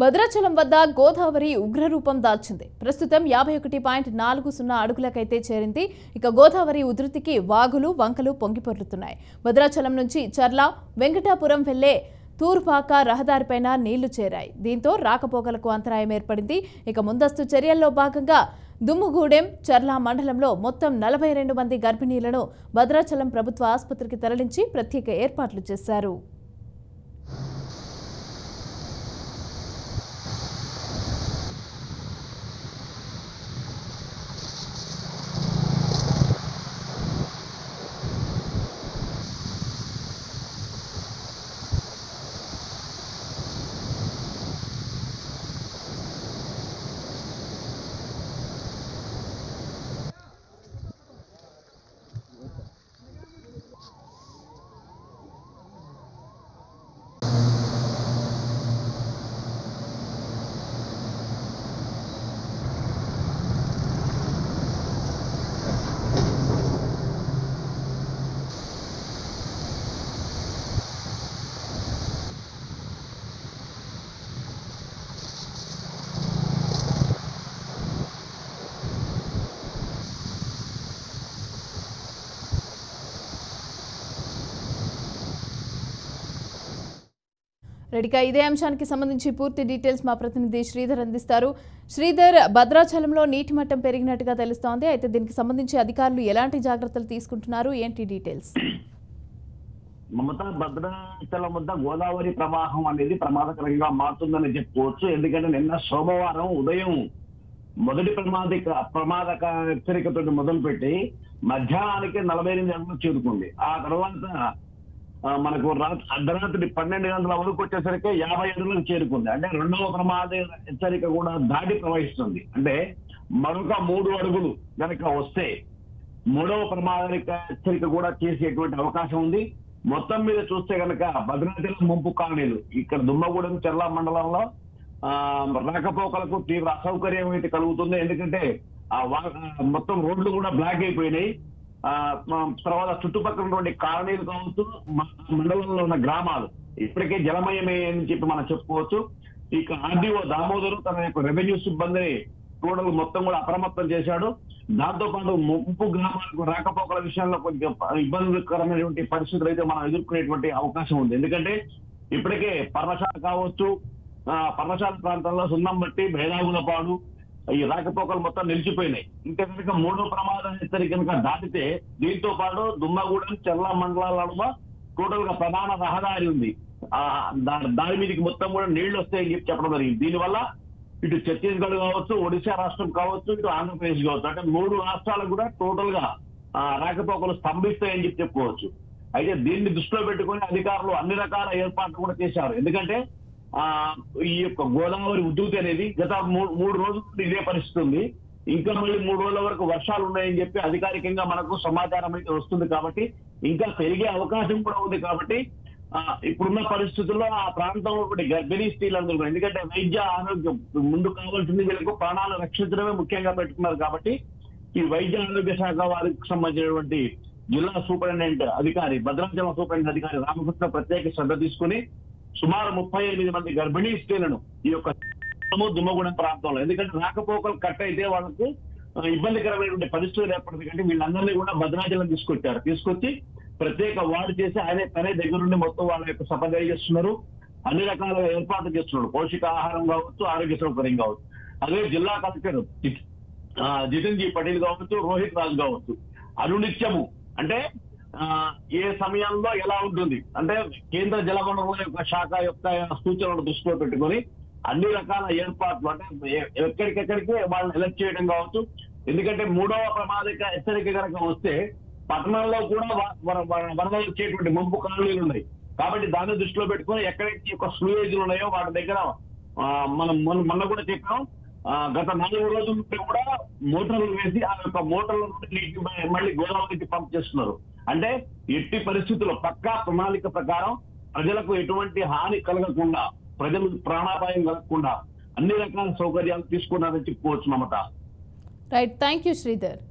భద్రాచలం వద్ద గోదావరి ఉగ్రరూపం దాల్చింది. ప్రస్తుతం 51.40 అడుగులకైతే చేరింది. ఇక గోదావరి ఉధృతికి వాగులు వంకలు పొంగిపొర్లుతున్నాయి. భద్రాచలం నుంచి చర్ల వెంకటాపురం వెళ్లే తూర్పాక రహదారిపైన నీళ్లు చేరాయి. దీంతో రాకపోకలకు అంతరాయం ఏర్పడింది. ఇక ముందస్తు చర్యల్లో భాగంగా దుమ్ముగూడెం చర్ల మండలంలో మొత్తం 42 మంది గర్భిణీలను భద్రాచలం ప్రభుత్వ ఆసుపత్రికి తరలించి ప్రత్యేక ఏర్పాట్లు చేశారు. రెడీగా ఇదే అంశానికి సంబంధించి పూర్తి డీటెయిల్స్ మా ప్రతినిధి శ్రీధర్ అందిస్తారు. శ్రీధర్, భద్రాచలంలో నీటి మట్టం పెరిగినట్టుగా తెలుస్తోంది. అయితే దీనికి సంబంధించి అధికారులు ఎలాంటి జాగ్రత్తలు తీసుకుంటున్నారు, ఏంటి డీటెయిల్స్? మమతా, భద్రాచలం వద్ద గోదావరి ప్రవాహం అనేది ప్రమాదకరంగా మారుతుందని చెప్పుకోవచ్చు. ఎందుకంటే నిన్న సోమవారం ఉదయం మొదటి ప్రమాదక హెచ్చరికతో మొదలుపెట్టి మధ్యాహ్నానికి 48 గంటలు చేరుకుంది. ఆ తర్వాత మనకు అర్ధరాత్రి 12 గంటల వరకు వచ్చేసరికి 50 అడుగులకు చేరుకుంది. అంటే రెండవ ప్రమాద హెచ్చరిక కూడా దాటి ప్రవహిస్తుంది. అంటే మరొక 3 అడుగులు కనుక వస్తే మూడవ ప్రమాద హెచ్చరిక కూడా చేసేటువంటి అవకాశం ఉంది. మొత్తం మీద చూస్తే కనుక భద్రాచలం ముంపు కాలనీలు ఇక్కడ దుమ్మగూడెం చర్ల మండలంలో రాకపోకలకు తీవ్ర అసౌకర్యం అయితే కలుగుతుంది. ఎందుకంటే మొత్తం రోడ్లు కూడా బ్లాక్ అయిపోయినాయి. తర్వాత చుట్టుపక్కల ఉన్నటువంటి కాలనీలు కావచ్చు, మండలంలో ఉన్న గ్రామాలు ఇప్పటికే జలమయమే అని చెప్పి మనం చెప్పుకోవచ్చు. ఇక ఆర్డీఓ దామోదరు తన యొక్క రెవెన్యూ సిబ్బందిని టోటల్ మొత్తం కూడా అప్రమత్తం చేశాడు. దాంతో పాటు ముంపు గ్రామాలకు రాకపోకల విషయంలో కొంచెం ఇబ్బందికరమైనటువంటి పరిస్థితులు అయితే మనం ఎదుర్కొనేటువంటి అవకాశం ఉంది. ఎందుకంటే ఇప్పటికే పర్ణశాల కావచ్చు, పర్ణశాల ప్రాంతాల్లో సున్నంబట్టి భేదాగులపాడు ఈ రాకపోకలు మొత్తం నిలిచిపోయినాయి. ఇంకా కనుక మూడో ప్రమాద హెచ్చరిక కనుక దాటితే దీంతో పాటు దుమ్మగూడెం చర్ల మండలాలలో టోటల్ గా ప్రధాన రహదారి ఉంది. దాని మీదకి మొత్తం కూడా నీళ్లు వస్తాయని చెప్పి చెప్పడం జరిగింది. దీనివల్ల ఇటు ఛత్తీస్గఢ్ కావచ్చు, ఒడిశా రాష్ట్రం కావచ్చు, ఇటు ఆంధ్రప్రదేశ్ కావచ్చు, అంటే 3 రాష్ట్రాలకు కూడా టోటల్ గా రాకపోకలు స్తంభిస్తాయని చెప్పి చెప్పుకోవచ్చు. అయితే దీన్ని దృష్టిలో పెట్టుకుని అధికారులు అన్ని రకాల ఏర్పాట్లు కూడా చేశారు. ఎందుకంటే ఈ యొక్క గోదావరి ఉధృతి అనేది గత 3 రోజుల నుండి ఇదే పరిస్థితి ఉంది. ఇంకా మళ్ళీ 3 రోజుల వరకు వర్షాలు ఉన్నాయని చెప్పి అధికారికంగా మనకు సమాచారం అయితే వస్తుంది. కాబట్టి ఇంకా పెరిగే అవకాశం కూడా ఉంది. కాబట్టి ఇప్పుడున్న పరిస్థితుల్లో ఆ ప్రాంతంలో గర్భిణీ స్త్రీలందరూ కూడా, ఎందుకంటే వైద్య ఆరోగ్యం ముందు కావాల్సింది, వీళ్ళకు ప్రాణాలు రక్షించడమే ముఖ్యంగా పెట్టుకున్నారు. కాబట్టి ఈ వైద్య ఆరోగ్య శాఖ వారికి సంబంధించినటువంటి జిల్లా సూపరింటెండెంట్ అధికారి, భద్రాచలం సూపరింటెండెంట్ అధికారి రామకృష్ణ ప్రత్యేక శ్రద్ధ తీసుకుని సుమారు 38 మంది గర్భిణీ స్త్రీలను ఈ యొక్క దుమ్మగూడెం ప్రాంతంలో, ఎందుకంటే రాకపోకలు కట్ అయితే వాళ్ళకు ఇబ్బందికరమైనటువంటి పరిస్థితులు ఏర్పడుతుంది. కంటే వీళ్ళందరినీ కూడా భద్రాచలం తీసుకొచ్చి ప్రత్యేక వార్డు చేసి తనే దగ్గరుండి మొత్తం వాళ్ళ యొక్క సపర్య చేస్తున్నారు. అన్ని రకాల ఏర్పాట్లు చేస్తున్నాడు. పౌష్టికాహారం కావచ్చు, ఆరోగ్య సౌకర్యం కావచ్చు. అదే జిల్లా కలెక్టర్ జితేంద్ర పటేల్ కావచ్చు, రోహిత్ రాజ్ కావచ్చు, అనునిత్యము అంటే ఏ సమయంలో ఎలా ఉంటుంది అంటే కేంద్ర జల వనరుల యొక్క శాఖ యొక్క సూచనలను దృష్టిలో పెట్టుకొని అన్ని రకాల ఏర్పాట్లు, అంటే ఎక్కడికెక్కడికి వాళ్ళని ఎలక్ట్ చేయడం కావచ్చు. ఎందుకంటే మూడవ ప్రమాదక హెచ్చరిక కనుక వస్తే పట్టణంలో కూడా వరదలు వచ్చేటువంటి ముంపు కాలనీలు ఉన్నాయి. కాబట్టి దాన్ని దృష్టిలో పెట్టుకొని ఎక్కడైతే యొక్క స్లూయేజ్లు ఉన్నాయో వాటి దగ్గర మనం మొన్న కూడా చెప్పాం, గత 4 రోజుల నుండి కూడా మోటార్లు వేసి ఆ యొక్క మోటార్ల నుండి నీటిని మళ్ళీ గోదావరికి పంప్ చేస్తున్నారు. అంటే ఎట్టి పరిస్థితుల్లో పక్కా ప్రణాళిక ప్రకారం ప్రజలకు ఎటువంటి హాని కలగకుండా, ప్రజలు ప్రాణాపాయం కలగకుండా అన్ని రకాల సౌకర్యాలు తీసుకున్నారని చెప్పుకోవచ్చు. Mamata. Right, thank you Sridhar.